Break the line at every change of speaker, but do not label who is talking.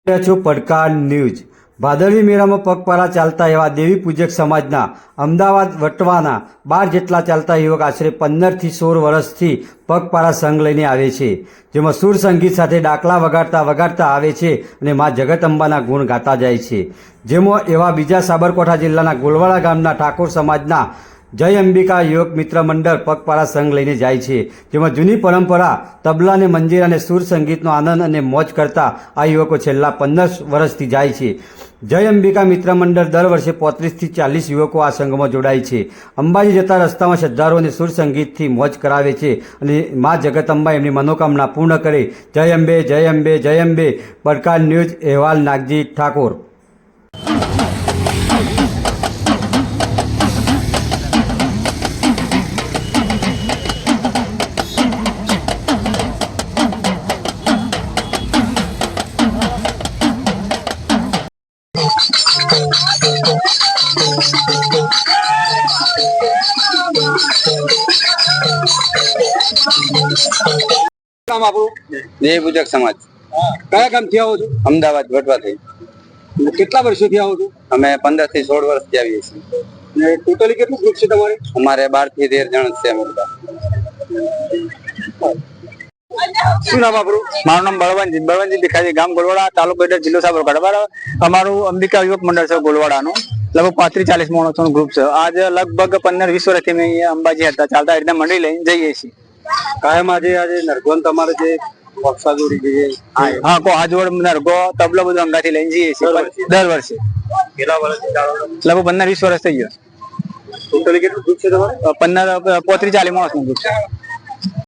છો પડકાર ન્યૂઝ ભાદરવી મેળામાં પગપાળા ચાલતા એવા દેવી પૂજક સમાજના અમદાવાદ વટવાના 12 જેટલા ચાલતા યુવક આશરે 15 થી 16 વર્ષથી પગપાળા સંઘ લઈને આવે છે, જેમાં સુર સંગીત સાથે ડાકલા વગાડતા આવે છે અને મા જગતંબાના ગુણ ગાતા જાય છે। જેમાં એવા બીજા સાબરકાંઠા જિલ્લાના ગોલવાડા ગામના ઠાકોર સમાજના જય અંબિકા યુવક મિત્ર મંડળ પગપાળા સંઘ લઈને જાય છે, જેમાં જૂની પરંપરા તબલા અને મંજીરા અને સુર સંગીતનો આનંદ અને મોજ કરતા આ યુવકો છેલ્લા 15 વર્ષથી જાય છે। જય અંબિકા મિત્ર મંડળ દર વર્ષે 35 થી 40 યુવકો આ સંઘમાં જોડાય છે। અંબાજી જતા રસ્તામાં શ્રદ્ધાળુઓને સુર સંગીતથી મોજ કરાવે છે અને મા જગતંબા એમની મનોકામના પૂર્ણ કરે। જય અંબે, જય અંબે, જય અંબે। પડકાર ન્યૂઝ અહેવાલ નાગજી ઠાકોર।
કામ આપણું
દેવી પૂજક સમાજ
કયા ગામથી આવો છો?
અમદાવાદ વટવાથી।
કેટલા વર્ષોથી આવો છો?
અમે 15 થી 16 વર્ષથી આવીએ છીએ।
ને ટોટલી કેટલું ગ્રુપ છે તમારે?
અમારે 12 થી 13 જણ છે અમે બધા।
શું નામ આપણું?
મારું નામ બળવંતજી ભીખાજી, ગામ ગોલવાડા, તાલુકો ઈડર, જિલ્લો સાબરકાંઠા। બરાબર, અમારું અંબિકા યુવક મંડળ છે ગોલવાડાનું, લગભગ 35-40 માણસોનું ગ્રુપ છે। આજે લગભગ 15-20 વર્ષથી અમે અહીંયા અંબાજી હતા ચાલતા રીતના મંડળી લઈને જઈએ છીએ।
કાયમ આજે નરગોન તમારે જે વક્ષા જોડી જઈએ
હા, આજવડ નરગો તબલો બધું અંગાથી લઈને જઈએ છીએ દર વર્ષે।
કેટલા વર્ષથી ચાલો?
લગભગ 15-20 વર્ષ થઈ ગયો।
ટોટલી કેટલું ગ્રુપ છે તમારે?
35-40 માણસનું ગ્રુપ છે।